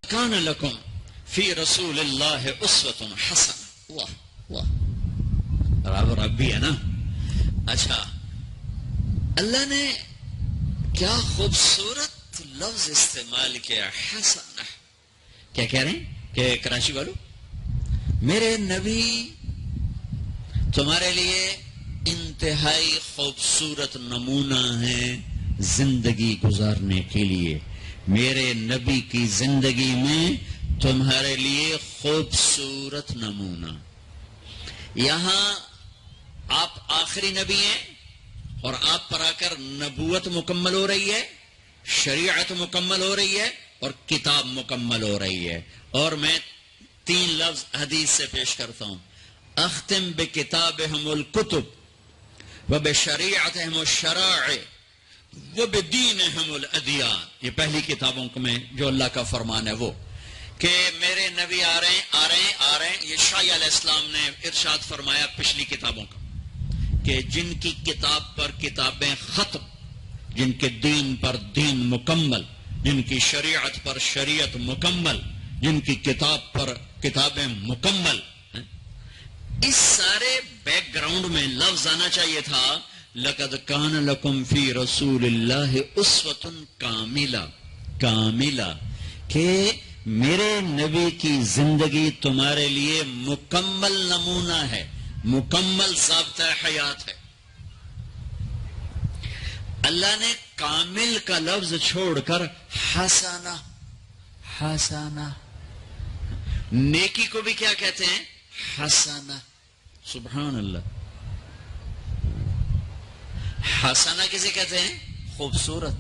کان لکم فی رسول اللہ اسوۃ حسنہ. واہ واہ، رب بھی ہے نا. اچھا، اللہ نے کیا خوبصورت لفظ استعمال کیا، حسنہ. کیا کہہ رہے ہیں کہ کراچی والوں، میرے نبی تمہارے لیے انتہائی خوبصورت نمونہ ہے زندگی گزارنے کے لیے. میرے نبی کی زندگی میں تمہارے لیے خوبصورت نمونہ. یہاں آپ آخری نبی ہیں اور آپ پر آ کر نبوت مکمل ہو رہی ہے، شریعت مکمل ہو رہی ہے اور کتاب مکمل ہو رہی ہے. اور میں 3 لفظ حدیث سے پیش کرتا ہوں: اختم بکتابہم الکتب وبشریعتہم الشرائع وبدینہم الادیان. یہ پہلی کتابوں میں جو اللہ کا فرمان ہے وہ کہ میرے نبی آ رہے ہیں. یہ شاہ علیہ السلام نے ارشاد فرمایا پچھلی کتابوں کا کہ جن کی کتاب پر کتابیں ختم، جن کے دین پر دین مکمل، جن کی شریعت پر شریعت مکمل، جن کی کتاب پر کتابیں مکمل. اس سارے بیک گراؤنڈ میں لفظ آنا چاہیے تھا لقد کان لکم فی رسول اللہ اسوۃ کاملہ، کہ میرے نبی کی زندگی تمہارے لیے مکمل نمونہ ہے، مکمل ضابطہ حیات ہے. اللہ نے کامل کا لفظ چھوڑ کر حسنہ. نیکی کو بھی کیا کہتے ہیں؟ حسنہ. سبحان اللہ. حسنہ کسے کہتے ہیں؟ خوبصورت.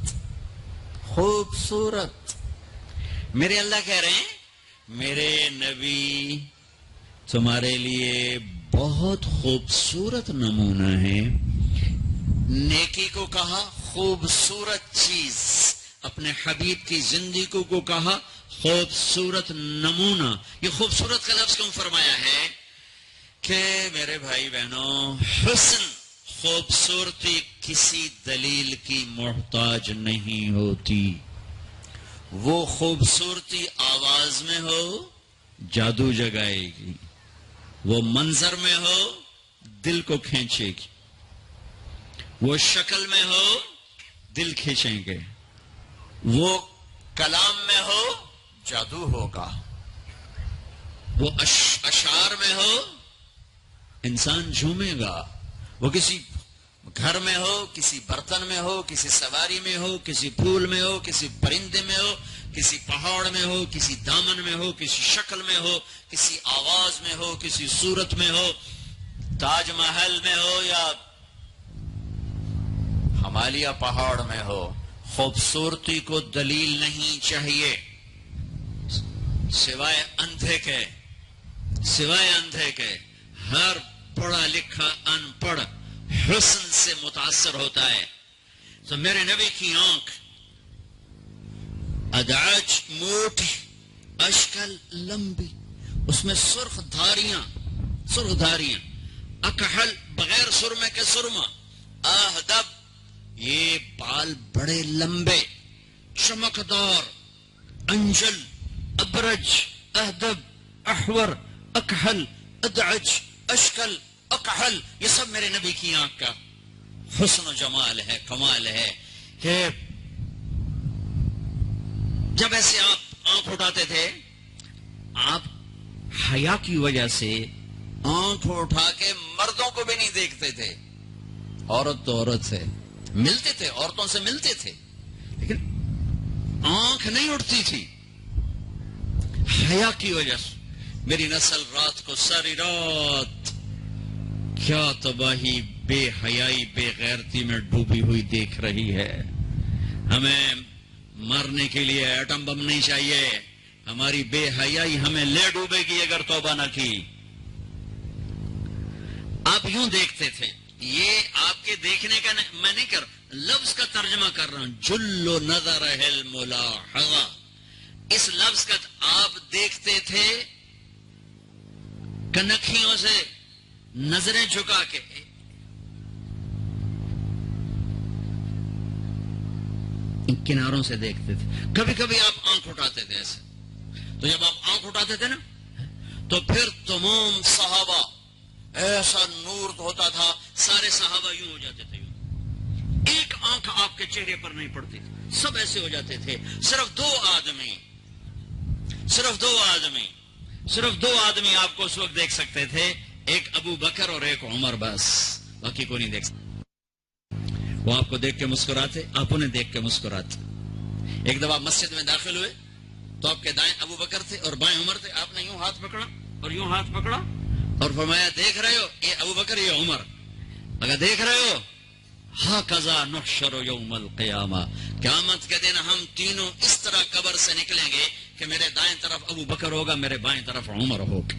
میرے اللہ کہہ رہے ہیں میرے نبی تمہارے لیے بہت خوبصورت نمونہ ہے. نیکی کو کہا خوبصورت چیز، اپنے حبیب کی زندگی کو کہا خوبصورت نمونہ. یہ خوبصورت کا لفظ کیوں فرمایا ہے کہ میرے بھائی بہنوں، حسن، خوبصورتی کسی دلیل کی محتاج نہیں ہوتی. وہ خوبصورتی آواز میں ہو جادو جگائے گی، وہ منظر میں ہو دل کو کھینچے گی، وہ شکل میں ہو دل کھینچیں گے، وہ کلام میں ہو جادو ہوگا، وہ اشعار میں ہو انسان جھومے گا، وہ کسی گھر میں ہو، کسی برتن میں ہو، کسی سواری میں ہو، کسی پھول میں ہو، کسی پرندے میں ہو، کسی پہاڑ میں ہو، کسی دامن میں ہو، کسی شکل میں ہو، کسی آواز میں ہو، کسی صورت میں ہو، تاج محل میں ہو یا ہمالیہ پہاڑ میں ہو. خوبصورتی کو دلیل نہیں چاہیے سوائے اندھے کے. ہر پڑھا لکھا ان پڑھ حسن سے متاثر ہوتا ہے. تو میرے نبی کی آنکھ اداج موٹی، اشکل لمبی، اس میں سرخ دھاریاں، اکحل بغیر سرمے کے سرما، اہدب یہ بال بڑے لمبے، چمکدار، انجل، ابرج، اہدب، احور، اکحل، ادعج، اشکل، اکحل، یہ سب میرے نبی کی آنکھ کا حسن و جمال ہے، کمال ہے. کہ جب ایسے آپ آنکھ اٹھاتے تھے، آپ حیا کی وجہ سے آنکھ اٹھا کے مردوں کو بھی نہیں دیکھتے تھے. عورت تو عورت سے ملتے تھے، عورتوں سے ملتے تھے، لیکن آنکھ نہیں اٹھتی تھی حیا کی وجہ سے. میری نسل رات کو ساری رات کیا تباہی، بے حیائی، بے غیرتی میں ڈوبی ہوئی دیکھ رہی ہے. ہمیں مارنے کے لیے ایٹم بم نہیں چاہیے، ہماری بے حیائی ہمیں لے ڈوبے گی اگر توبہ نہ کی. آپ یوں دیکھتے تھے. یہ آپ کے دیکھنے کا میں نہیں کر لفظ کا ترجمہ کر رہا ہوں. جلو نظر الملاحظہ، اس لفظ کا آپ دیکھتے تھے کنکھیوں سے نظریں جھکا کے. ان کناروں سے دیکھتے تھے. کبھی کبھی آپ آنکھ اٹھاتے تھے ایسے, تو جب آپ آنکھ اٹھاتے تھے نا تو پھر تمام صحابہ, ایسا نور ہوتا تھا, سارے صحابہ یوں ہو جاتے تھے, ایک آنکھ آپ کے چہرے پر نہیں پڑتی تھی, سب ایسے ہو جاتے تھے. صرف دو آدمی آپ کو اس وقت دیکھ سکتے تھے, ایک ابو بکر اور ایک عمر, بس باقی کو نہیں دیکھ سکتے. وہ آپ کو دیکھ کے مسکراتے, آپ انہیں دیکھ کے مسکراتے. ایک دفعہ مسجد میں داخل ہوئے تو آپ کے دائیں ابو بکر تھے اور بائیں عمر تھے. آپ نے یوں ہاتھ پکڑا اور یوں ہاتھ پکڑا اور فرمایا, دیکھ رہے ہو یہ ابو بکر یہ عمر, اگر دیکھ رہے ہو, ہاکذا نحشر یوم القیامہ, قیامت کے دن ہم تینوں اس طرح قبر سے نکلیں گے کہ میرے دائیں طرف ابو بکر ہوگا, میرے بائیں طرف عمر ہوگا.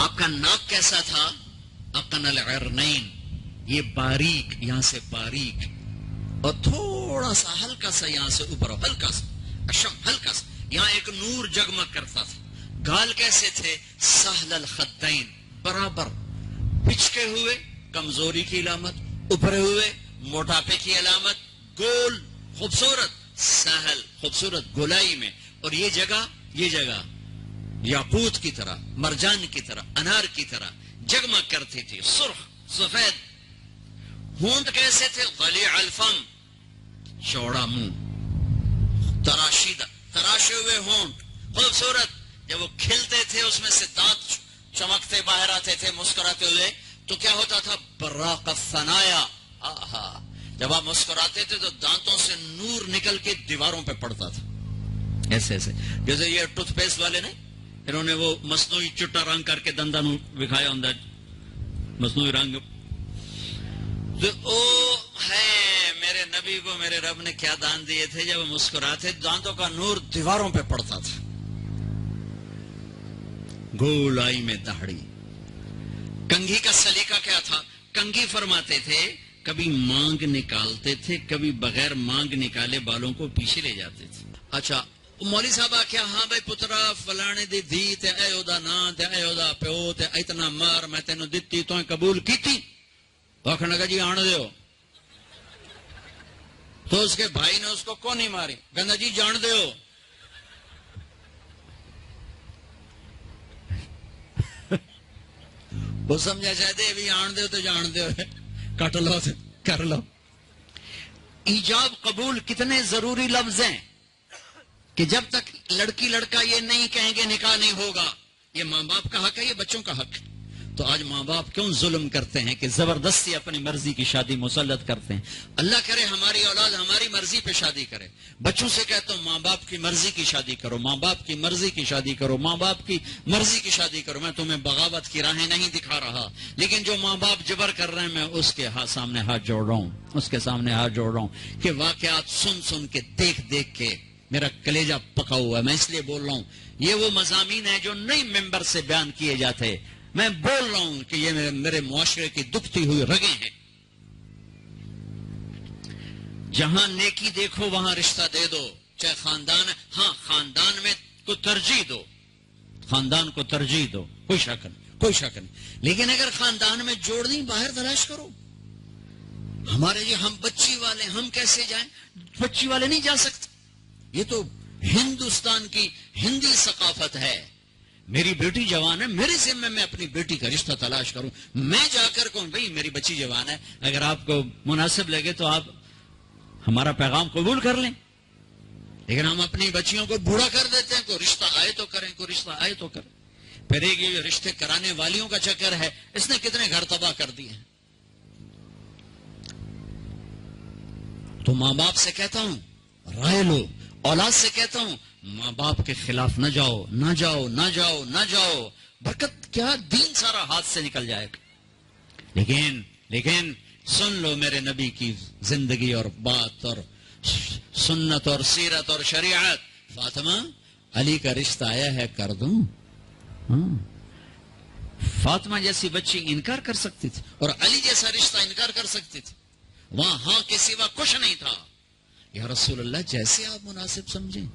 آپ کا ناک کیسا تھا؟ اقن العرنین, یہ باریک, یہاں سے باریک اور تھوڑا سا ہلکا سا یہاں سے اوپر, ہلکا سا اشم, ہلکا سا یہاں ایک نور جگمگ کرتا تھا. گال کیسے تھے؟ سہل الخدین, برابر, پچکے ہوئے کمزوری کی علامت, ابھرے ہوئے موٹاپے کی علامت, گول خوبصورت, سہل خوبصورت گولائی میں. اور یہ جگہ یاقوت کی طرح, مرجان کی طرح, انار کی طرح جگمگ کرتی تھی, سرخ سفید. ہونٹ کیسے تھے؟ غلیع الفم, چوڑا منہ, تراشے ہوئے ہونٹ, خوبصورت. جب وہ کھلتے تھے اس میں سے دانت چمکتے باہر آتے تھے مسکراتے ہوئے, تو کیا ہوتا تھا؟ براق الثنایا. آہا, جب آپ مسکراتے تھے تو دانتوں سے نور نکل کے دیواروں پہ پڑتا تھا, ایسے ایسے. جیسے یہ ٹوتھ پیسٹ والے نہیں, انہوں نے وہ مصنوعی چٹا رنگ کر کے دنداں دکھایا ہوں, مصنوعی رنگ. او ہے میرے نبی کو میرے رب نے کیا دان دیے تھے, جب وہ مسکراتے دانتوں کا نور دیواروں پہ پڑتا تھا. گولائی میں داڑھی. کنگھی کا سلیقہ کیا تھا؟ کنگھی فرماتے تھے کبھی مانگ نکالتے تھے, کبھی بغیر مانگ نکالے بالوں کو پیچھے لے جاتے تھے. اچھا مولوی صاحب کیا, ہاں بھائی پترا فلانے دی دھی تے اے اودا نا تے اے اودا پیو تے اتنا مار میں تینوں دتی تو قبول کیتی. آخنے کا جی آن دیو. تو اس کے بھائی نے اس کو کون نہیں ماری, کہنا جی جان دیو. وہ سمجھا چاہتے بھی آن دیو تو جان دیو, کٹ لو کر لو. ایجاب قبول کتنے ضروری لفظ ہیں کہ جب تک لڑکی لڑکا یہ نہیں کہیں گے نکاح نہیں ہوگا. یہ ماں باپ کا حق ہے, یہ بچوں کا حق ہے. تو آج ماں باپ کیوں ظلم کرتے ہیں کہ زبردستی اپنی مرضی کی شادی مسلط کرتے ہیں. اللہ کرے ہماری اولاد ہماری مرضی پہ شادی کرے. بچوں سے کہتا ہوں ماں باپ کی مرضی کی شادی کرو, ماں باپ کی مرضی کی شادی کرو, ماں باپ کی مرضی کی شادی کرو. میں تمہیں بغاوت کی راہیں نہیں دکھا رہا, لیکن جو ماں باپ جبر کر رہے ہیں میں اس کے سامنے ہاتھ جوڑ رہا ہوں, اس کے سامنے ہاتھ جوڑ رہا ہوں کہ واقعات سن سن کے دیکھ دیکھ کے میرا کلیجہ پکا ہوا ہے. میں اس لیے بول رہا ہوں, یہ وہ مضامین ہیں جو نئی ممبر سے بیان کیے جاتے. میں بول رہا ہوں کہ یہ میرے معاشرے کی دکھتی ہوئی رگیں ہیں. جہاں نیکی دیکھو وہاں رشتہ دے دو, چاہے خاندان. ہاں خاندان میں کو ترجیح دو, خاندان کو ترجیح دو, کوئی شک نہیں. لیکن اگر خاندان میں جوڑ نہیں, باہر تلاش کرو. ہمارے جی ہم بچی والے, ہم کیسے جائیں؟ بچی والے نہیں جا سکتے. یہ تو ہندوستان کی ہندی ثقافت ہے. میری بیٹی جوان ہے, میرے ذمہ میں اپنی بیٹی کا رشتہ تلاش کروں. میں جا کر کہوں بھئی میری بچی جوان ہے, اگر آپ کو مناسب لگے تو آپ ہمارا پیغام قبول کر لیں. لیکن ہم اپنی بچیوں کو بوڑھا کر دیتے ہیں, کوئی رشتہ آئے تو کریں, کوئی رشتہ آئے تو کریں. پھر ایک یہ رشتے کرانے والیوں کا چکر ہے, اس نے کتنے گھر تباہ کر دیے ہیں. تو ماں باپ سے کہتا ہوں رائے لو, اولاد سے کہتا ہوں ماں باپ کے خلاف نہ جاؤ, نہ جاؤ, نہ جاؤ, نہ جاؤ. برکت کیا, دین سارا ہاتھ سے نکل جائے گا. لیکن سن لو میرے نبی کی زندگی اور بات اور سنت اور سیرت اور شریعت. فاطمہ علی کا رشتہ آیا ہے, کر دوں. فاطمہ جیسی بچی انکار کر سکتی تھی اور علی جیسا رشتہ انکار کر سکتی تھی. وہاں ہاں کے سوا کچھ نہیں تھا. یا رسول اللہ جیسے آپ مناسب سمجھیں.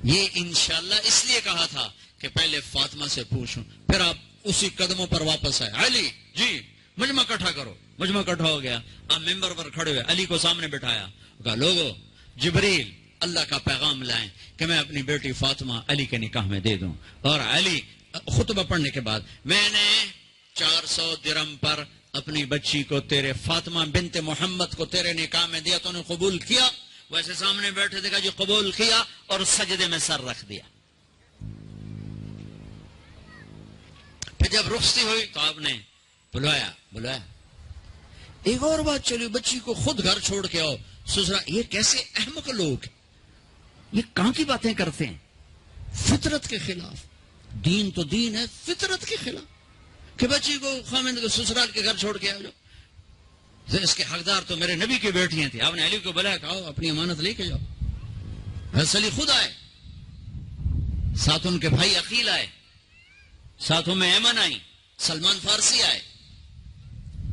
یہ انشاءاللہ اس لیے کہا تھا کہ پہلے فاطمہ سے پوچھوں, پھر آپ اسی قدموں پر واپس آئے. علی جی مجمع اکٹھا کرو. مجمع اکٹھا ہو گیا. اب ممبر پر کھڑے ہوئے علی کو سامنے بٹھایا. کہا لوگو جبریل اللہ کا پیغام لائیں کہ میں اپنی بیٹی فاطمہ علی کے نکاح میں دے دوں. اور علی خطبہ پڑھنے کے بعد میں نے 400 درم پر اپنی بچی کو تیرے فاطمہ بنت محمد کو تیرے نکاح میں دیا. تو نے قبول کیا؟ ویسے سامنے بیٹھے دیکھا جی قبول کیا اور سجدے میں سر رکھ دیا. پھر جب رخصتی ہوئی تو آپ نے بلوایا. ایک اور بات چلی, بچی کو خود گھر چھوڑ کے آؤ سسرا. یہ کیسے احمق لوگ, یہ کہاں کی باتیں کرتے ہیں؟ فطرت کے خلاف. دین تو دین ہے, فطرت کے خلاف کہ بچی کو خامند کو سسرال کے گھر چھوڑ کے آ جاؤ. اس کے حقدار تو میرے نبی کی بیٹیاں تھیں. آپ نے علی کو بلایا, کہا اپنی امانت لے کے جاؤ. حضرت علی خود آئے, ساتھ ان کے بھائی عقیل آئے, ساتھوں میں ایمن آئی, سلمان فارسی آئے,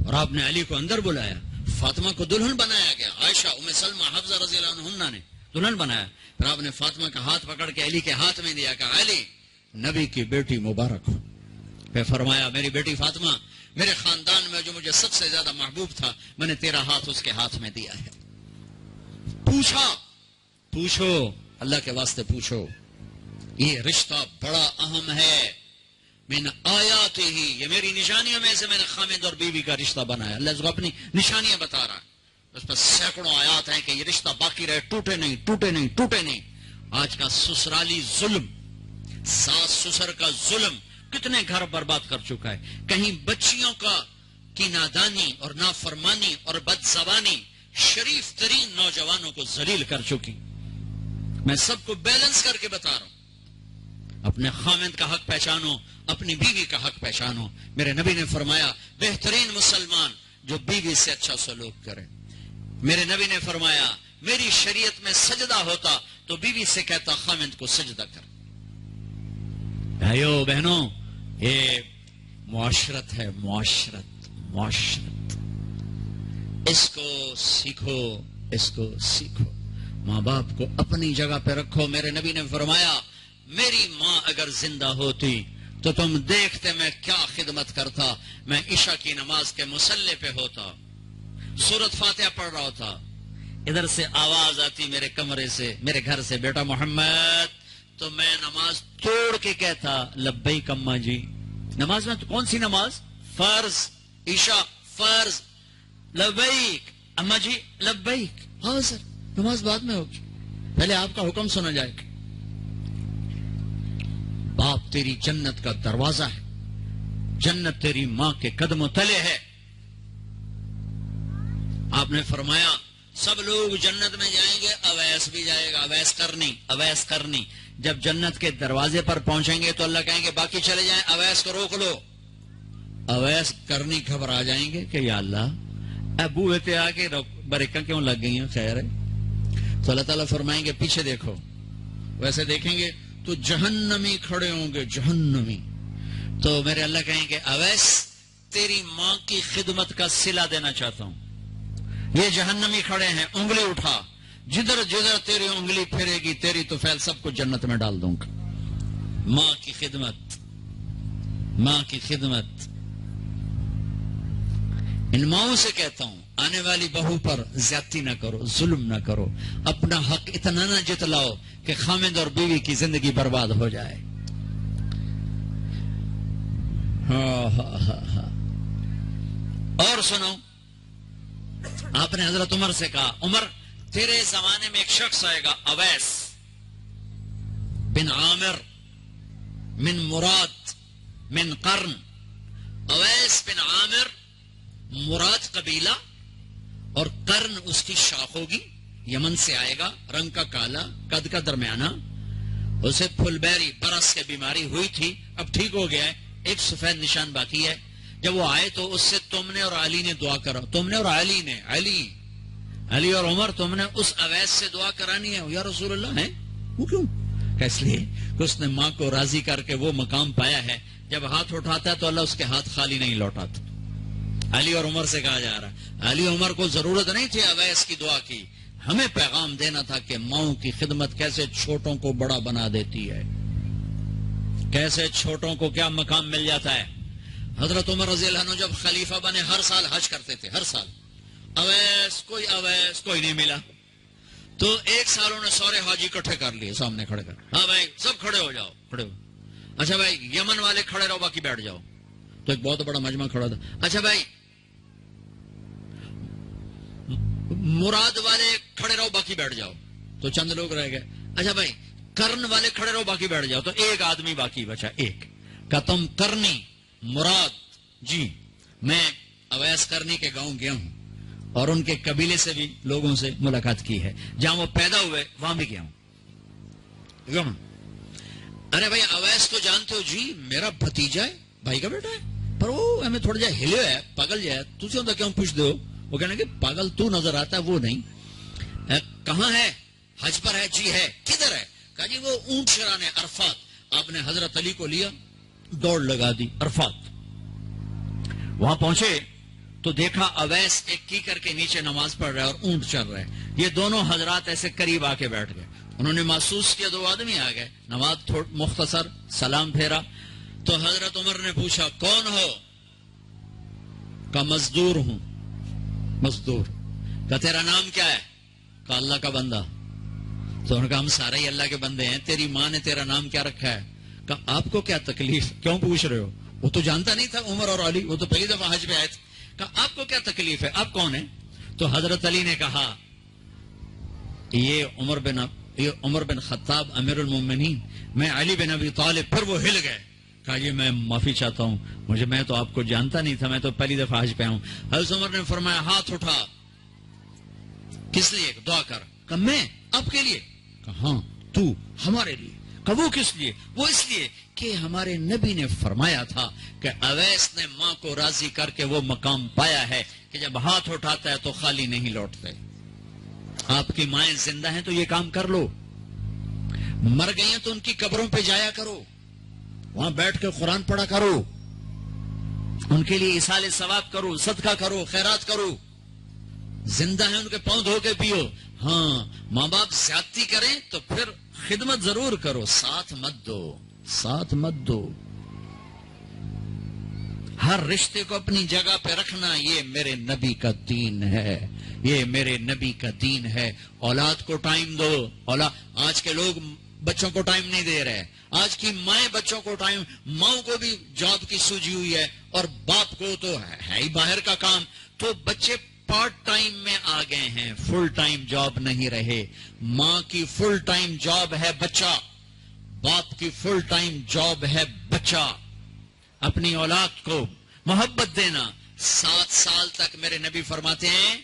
اور آپ نے علی کو اندر بلایا. فاطمہ کو دلہن بنایا گیا. عائشہ, ام سلمہ, حفصہ رضی اللہ عنہن نے دلہن بنایا. پھر آپ نے فاطمہ کا ہاتھ پکڑ کے علی کے ہاتھ میں دیا, کہا علی نبی کی بیٹی مبارک ہو. پھر فرمایا میری بیٹی فاطمہ میرے خاندان میں جو مجھے سب سے زیادہ محبوب تھا, میں نے تیرا ہاتھ اس کے ہاتھ میں دیا ہے. پوچھو اللہ کے واسطے پوچھو. یہ رشتہ بڑا اہم ہے. من آیات ہی, یہ میری نشانیوں میں سے میں نے خامد اور بیوی کا رشتہ بنایا. اللہ اس کو اپنی نشانیاں بتا رہا ہے. اس پر سینکڑوں آیات ہیں کہ یہ رشتہ باقی رہے, ٹوٹے نہیں. آج کا سسرالی ظلم, ساس سسر کا ظلم کتنے گھر برباد کر چکا ہے. کہیں بچیوں کی نادانی اور نافرمانی اور بدزبانی شریف ترین نوجوانوں کو ذلیل کر چکی. میں سب کو بیلنس کر کے بتا رہا ہوں. اپنے خامند کا حق پہچانو, اپنی بیوی کا حق پہچانو. میرے نبی نے فرمایا بہترین مسلمان جو بیوی سے اچھا سلوک کرے. میرے نبی نے فرمایا میری شریعت میں سجدہ ہوتا تو بیوی سے کہتا خامند کو سجدہ کر. بھائیو بہنوں, یہ معاشرت ہے, معاشرت. اس کو سیکھو. ماں باپ کو اپنی جگہ پہ رکھو. میرے نبی نے فرمایا میری ماں اگر زندہ ہوتی تو تم دیکھتے میں کیا خدمت کرتا. میں عشاء کی نماز کے مصلی پہ ہوتا, سورۃ فاتحہ پڑھ رہا ہوتا. ادھر سے آواز آتی میرے کمرے سے, میرے گھر سے, بیٹا محمد, تو میں نماز توڑ کے کہتا لبیک اماں جی. نماز میں تو کون سی نماز؟ فرض, عشاء فرض. لبیک اماں جی, لبیک. ہاں سر, نماز بعد میں ہوگی, پہلے آپ کا حکم سنا جائے گا. باپ تیری جنت کا دروازہ ہے, جنت تیری ماں کے قدموں تلے ہے. آپ نے فرمایا سب لوگ جنت میں جائیں گے, اویس بھی جائے گا. اویس کرنی. جب جنت کے دروازے پر پہنچیں گے تو اللہ کہیں گے باقی چلے جائیں, اویس کو روک لو. اویس کرنی گھبرا جائیں گے کہ یا اللہ ابو ہوتے آ کے بریکاں کیوں لگ گئی ہیں, خیر ہے. تو اللہ تعالیٰ فرمائیں گے پیچھے دیکھو. ویسے دیکھیں گے تو جہنمی کھڑے ہوں گے, جہنمی. تو میرے اللہ کہیں گے اویس تیری ماں کی خدمت کا صلہ دینا چاہتا ہوں. یہ جہنمی کھڑے ہیں, انگلی اٹھا, جدھر جدھر تیری انگلی پھرے گی تیری تو فیل سب کو جنت میں ڈال دوں گا. ماں کی خدمت. ان ماؤں سے کہتا ہوں آنے والی بہو پر زیادتی نہ کرو, ظلم نہ کرو. اپنا حق اتنا نہ جتلاؤ کہ خامد اور بیوی کی زندگی برباد ہو جائے. اور سنو, آپ نے حضرت عمر سے کہا عمر تیرے زمانے میں ایک شخص آئے گا اویس بن عامر من مراد من قرن. اویس بن عامر مراد قبیلہ اور قرن اس کی شاخ ہوگی. یمن سے آئے گا, رنگ کا کالا, قد کا درمیانہ. اسے پھل بیری برس کی بیماری ہوئی تھی, اب ٹھیک ہو گیا ہے, ایک سفید نشان باقی ہے. جب وہ آئے تو اس سے تم نے اور علی نے دعا کرا. تم نے اور علی نے, علی اور عمر, تم نے اس اویس سے دعا کرانی ہے. یا رسول اللہ ہے وہ کیوں؟ کہ اس لیے کہ اس نے ماں کو راضی کر کے وہ مقام پایا ہے جب ہاتھ اٹھاتا ہے تو اللہ اس کے ہاتھ خالی نہیں لوٹاتا. علی اور عمر سے کہا جا رہا ہے, علی عمر کو ضرورت نہیں تھی اویس کی دعا کی, ہمیں پیغام دینا تھا کہ ماؤں کی خدمت کیسے چھوٹوں کو بڑا بنا دیتی ہے, کیسے چھوٹوں کو کیا مقام مل جاتا ہے. حضرت عمر رضی اللہ عنہ جب خلیفہ بنے ہر سال حج کرتے تھے، ہر سال. اویس کوئی نہیں ملا، تو ایک سال انہوں نے سارے حاجی اکٹھے کر لیے سامنے کھڑے کر. ہاں بھائی سب کھڑے ہو جاؤ، کھڑے ہو. اچھا بھائی یمن والے کھڑے رہو، باقی بیٹھ جاؤ. تو ایک بہت بڑا مجمع کھڑا تھا. اچھا بھائی مراد والے کھڑے رہو، باقی بیٹھ جاؤ. تو چند لوگ رہ گئے. اچھا بھائی کرن والے کھڑے رہو، باقی بیٹھ جاؤ. تو ایک آدمی باقی بچا. ایک کہ تم کرنی مراد جی میں اویس کرنی کے گاؤں گیا ہوں اور ان کے قبیلے سے بھی لوگوں سے ملاقات کی ہے، جہاں وہ پیدا ہوئے وہاں بھی گیا ہوں. ارے بھائی اویس تو جانتے ہو جی میرا بھتیجا ہے، بھائی کا بیٹا ہے، پر وہ ہمیں تھوڑا جا ہلے ہے، پاگل جائے. تجھے ہوتا کیوں پوچھ دو؟ وہ کہنا کہ پاگل تو نظر آتا ہے وہ نہیں. کہاں ہے؟ حج پر ہے. جی ہے. کدھر ہے؟ کہا جی وہ اونٹ چرانے عرفات. آپ نے حضرت علی کو لیا، دوڑ لگا دی عرفات. وہاں پہنچے تو دیکھا اویس ایک کی کر کے نیچے نماز پڑھ رہا ہے اور اونٹ چل رہا ہے. یہ دونوں حضرات ایسے قریب آ کے بیٹھ گئے. انہوں نے محسوس کیا دو آدمی آ گئے. نماز مختصر سلام پھیرا. تو حضرت عمر نے پوچھا کون ہو؟ کہا مزدور ہوں. مزدور. کہا تیرا نام کیا ہے؟ کہا اللہ کا بندہ. تو انہوں نے کہا ہم سارے ہی اللہ کے بندے ہیں. تیری ماں نے تیرا نام کیا رکھا ہے؟ کہا آپ کو کیا تکلیف، کیوں پوچھ رہے ہو؟ وہ تو جانتا نہیں تھا عمر اور علی، وہ تو پہلی دفعہ حج میں آئے تھے. کہا آپ کو کیا تکلیف ہے، آپ کون ہیں؟ تو حضرت علی نے کہا یہ عمر بن خطاب امیر المومنین، میں علی بن ابی طالب. پھر وہ ہل گئے. کہا جی میں معافی چاہتا ہوں، میں تو آپ کو جانتا نہیں تھا، میں تو پہلی دفعہ حج پہ ہوں. حضرت عمر نے فرمایا ہاتھ اٹھا. کس لیے؟ دعا کر. کہا میں آپ کے لیے؟ کہا ہاں تو ہمارے لیے. کہا وہ کس لیے؟ وہ اس لیے کہ ہمارے نبی نے فرمایا تھا کہ اویس نے ماں کو راضی کر کے وہ مقام پایا ہے کہ جب ہاتھ اٹھاتا ہے تو خالی نہیں لوٹتے. آپ کی مائیں زندہ ہیں تو یہ کام کر لو، مر گئی ہیں تو ان کی قبروں پہ جایا کرو، وہاں بیٹھ کے قرآن پڑھا کرو، ان کے لیے ایصال ثواب کرو، صدقہ کرو، خیرات کرو. زندہ ہیں ان کے پاؤں دھو کے پیو. ہاں ماں باپ زیادتی کریں تو پھر خدمت ضرور کرو، ساتھ مت دو. ہر رشتے کو اپنی جگہ پہ رکھنا، یہ میرے نبی کا دین ہے، یہ میرے نبی کا دین ہے. اولاد کو ٹائم دو. آج کے لوگ بچوں کو ٹائم نہیں دے رہے. آج کی مائیں بچوں کو ٹائم، ماؤں کو بھی جاب کی سوجی ہوئی ہے اور باپ کو تو ہے ہی باہر کا کام. تو بچے پارٹ ٹائم میں آ گئے ہیں، فل ٹائم جاب نہیں رہے. ماں کی فل ٹائم جاب ہے بچہ، باپ کی فل ٹائم جاب ہے بچہ. اپنی اولاد کو محبت دینا. 7 سال تک میرے نبی فرماتے ہیں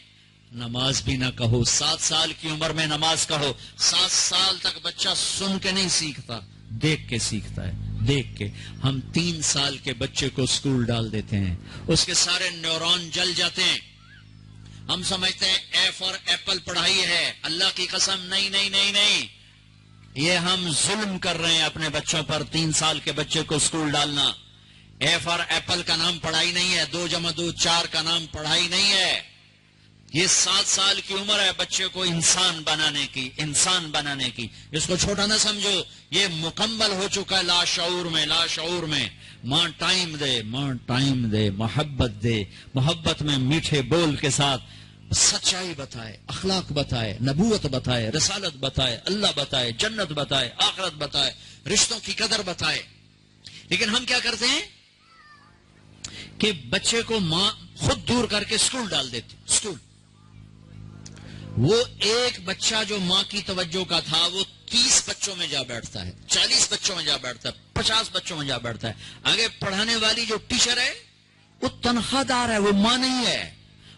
نماز بھی نہ کہو. 7 سال کی عمر میں نماز کہو. 7 سال تک بچہ سن کے نہیں سیکھتا، دیکھ کے سیکھتا ہے. دیکھ کے. ہم 3 سال کے بچے کو اسکول ڈال دیتے ہیں، اس کے سارے نیورون جل جاتے ہیں. ہم سمجھتے ہیں اے فار ایپل پڑھائی ہے. اللہ کی قسم نہیں. یہ ہم ظلم کر رہے ہیں اپنے بچوں پر. 3 سال کے بچے کو اسکول ڈالنا. اے فار ایپل کا نام پڑھائی نہیں ہے، 2 + 2 4 کا نام پڑھائی نہیں ہے. یہ 7 سال کی عمر ہے بچے کو انسان بنانے کی. اس کو چھوٹا نہ سمجھو، یہ مکمل ہو چکا ہے لاشعور میں. ماں ٹائم دے، محبت دے. محبت میں میٹھے بول کے ساتھ سچائی بتائے، اخلاق بتائے، نبوت بتائے، رسالت بتائے، اللہ بتائے، جنت بتائے، آخرت بتائے، رشتوں کی قدر بتائے. لیکن ہم کیا کرتے ہیں کہ بچے کو ماں خود دور کر کے اسکول ڈال دیتی. اسکول وہ ایک بچہ جو ماں کی توجہ کا تھا وہ 30 بچوں میں جا بیٹھتا ہے، 40 بچوں میں جا بیٹھتا ہے، 50 بچوں میں جا بیٹھتا ہے. آگے پڑھانے والی جو ٹیچر ہے وہ تنخواہ دار ہے، وہ ماں نہیں ہے.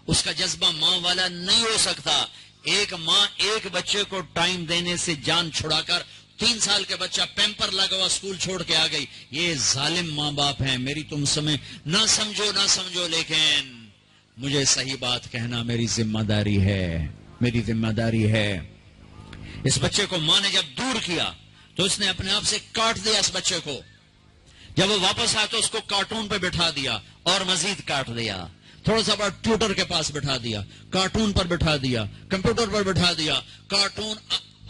اس کا جذبہ ماں والا نہیں ہو سکتا. ایک ماں ایک بچے کو ٹائم دینے سے جان چھڑا کر 3 سال کے بچہ پیمپر لگا ہوا اسکول چھوڑ کے آ گئی. یہ ظالم ماں باپ ہیں. میری تم سمجھ نہ سمجھو لیکن مجھے صحیح بات کہنا میری ذمہ داری ہے. اس بچے کو ماں نے جب دور کیا تو اس نے اپنے آپ سے کاٹ دیا. اس بچے کو جب وہ واپس آیا تو اس کو کارٹون پہ بٹھا دیا اور مزید کاٹ دیا. تھوڑا سا بڑا ٹیوٹر کے پاس بٹھا دیا، کارٹون پر بٹھا دیا، کمپیوٹر پر بٹھا دیا. کارٹون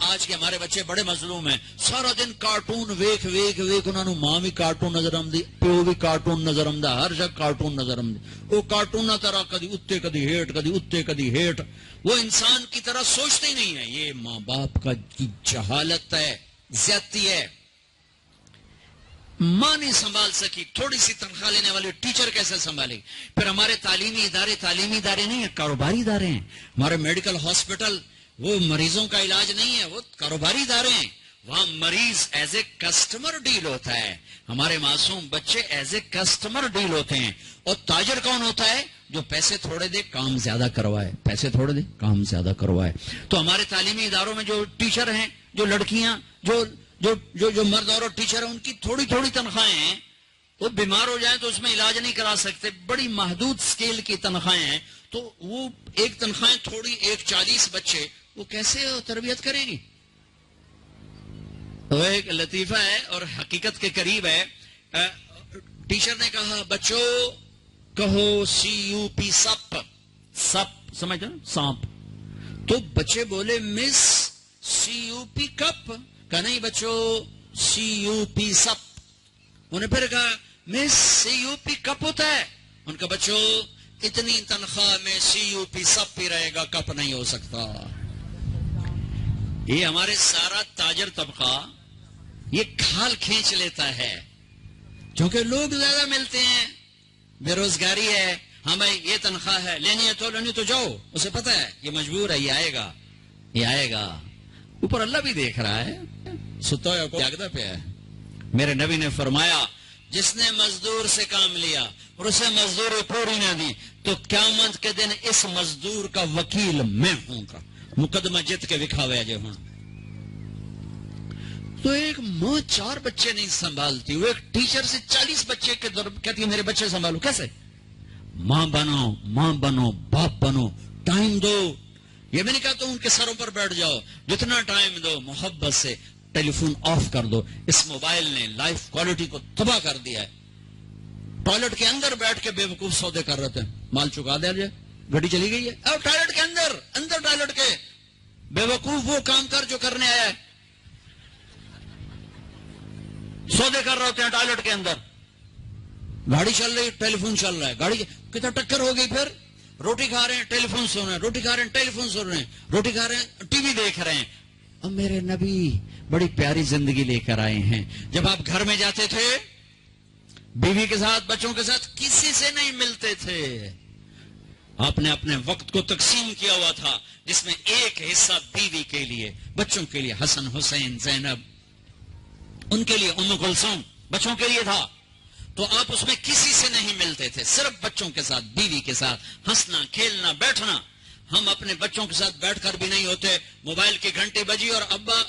آج کے ہمارے بچے بڑے مظلوم ہیں، سارا دن کارٹون ویکھ ویکھ ویکھ انہوں نے ماں بھی کارٹون نظر آمدی، پیو بھی کارٹون نظر آمدا، ہر جگہ کارٹون نظر آمدی. وہ کارٹون نہ طرح کدی اتے کدی ہیٹ، کدی اتے کدی ہیٹ. وہ انسان کی طرح سوچتے ہی نہیں ہے. یہ ماں باپ کی جہالت ہے، زیادتی ہے. ماں نہیں سنبھال سکی، تھوڑی سی تنخواہ لینے والے ٹیچر کیسے سنبھالے گی؟ پھر ہمارے تعلیمی ادارے نہیں ہیں، کاروباری ادارے ہیں. ہمارے میڈیکل ہاسپٹل وہ مریضوں کا علاج نہیں ہے، وہ کاروباری ادارے ہیں. وہاں مریض ایز اے کسٹمر ڈیل ہوتا ہے. ہمارے معصوم بچے ایز اے کسٹمر ڈیل ہوتے ہیں. اور تاجر کون ہوتا ہے؟ جو پیسے تھوڑے دے کام زیادہ کروائے، پیسے تھوڑے دے کام زیادہ کروائے. تو ہمارے تعلیمی اداروں میں جو ٹیچر ہیں، جو لڑکیاں، جو مرد اور ٹیچر ہیں، ان کی تھوڑی تھوڑی تنخواہیں ہیں. وہ بیمار ہو جائیں تو اس میں علاج نہیں کرا سکتے، بڑی محدود سکیل کی تنخواہیں ہیں. تو وہ ایک تنخواہیں تھوڑی، ایک 40 بچے، وہ کیسے تربیت کرے گی؟ تو ایک لطیفہ ہے اور حقیقت کے قریب ہے. ٹیچر نے کہا بچوں کہو CUP سپ. سپ سمجھتے ہیں سانپ. تو بچے بولے مس CUP کپ. کہا نہیں بچوں CUP سپ. انہیں پھر کہا مس CUP کپ ہوتا ہے. ان کا بچوں اتنی تنخواہ میں CUP سپ ہی رہے گا، کپ نہیں ہو سکتا. یہ ہمارے سارا تاجر طبقہ یہ کھال کھینچ لیتا ہے کیونکہ لوگ زیادہ ملتے ہیں، بے روزگاری ہے. ہاں بھائی یہ تنخواہ ہے، لینی ہے تو جاؤ. اسے پتہ ہے یہ مجبور ہے، یہ آئے گا. اوپر اللہ بھی دیکھ رہا ہے، ستا ہوا کو جاگتا پہ ہے. میرے نبی نے فرمایا جس نے مزدور سے کام لیا اور اسے مزدوری پوری نہ دی تو قیامت کے دن اس مزدور کا وکیل میں ہوں گا، مقدمہ جت کے دکھاوے جو ہوں. تو ایک ماں 4 بچے نہیں سنبھالتی، وہ ایک ٹیچر سے 40 بچے کے کہتی ہے میرے بچے سنبھالو. کیسے؟ ماں بنو، باپ بنو، ٹائم دو. یہ میں نے کہا تو ان کے سروں پر بیٹھ جاؤ، جتنا ٹائم دو محبت سے. ٹیلی فون آف کر دو. اس موبائل نے لائف کوالٹی کو تباہ کر دیا ہے. ٹوائلٹ کے اندر بیٹھ کے بے وقوف سودے کر رہے تھے، مال چکا دیا جائے، گھڑی چلی گئی ہے. اب ٹوائلٹ کے اندر ٹوائلٹ کے بے وقوف وہ کام کر جو کرنے آیا ہے. سودے کر رہے ہوتے ہیں ٹوائلٹ کے اندر. گاڑی چل رہی، ٹیلی فون چل رہا ہے. گاڑی کتنا ٹکر ہو گئی. پھر روٹی کھا رہے ہیں، ٹیلی فون سن رہے ہیں، روٹی کھا رہے ہیں، ٹیلی فون سن رہے ہیں، روٹی کھا رہے ہیں، ٹی وی دیکھ رہے ہیں. اور میرے نبی بڑی پیاری زندگی لے کر آئے ہیں. جب آپ گھر میں جاتے تھے بیوی کے ساتھ، بچوں کے ساتھ، کسی سے نہیں ملتے تھے. آپ نے اپنے وقت کو تقسیم کیا ہوا تھا جس میں ایک حصہ بیوی کے لیے، بچوں کے لیے حسن، حسین، زینب، ان کے لیے ام کلثوم، بچوں کے لیے تھا. تو آپ اس میں کسی سے نہیں ملتے تھے، صرف بچوں کے ساتھ، بیوی کے ساتھ ہنسنا، کھیلنا، بیٹھنا. ہم اپنے بچوں کے ساتھ بیٹھ کر بھی نہیں ہوتے. موبائل کی گھنٹی بجی اور ابا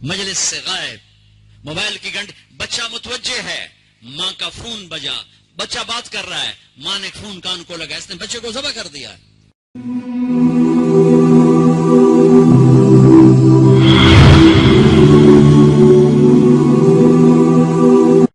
مجلس سے غائب. موبائل کی گھنٹی، بچہ متوجہ ہے، ماں کا فون بجا، بچہ بات کر رہا ہے، ماں نے فون کان کو لگا، اس نے بچے کو ذبح کر دیا.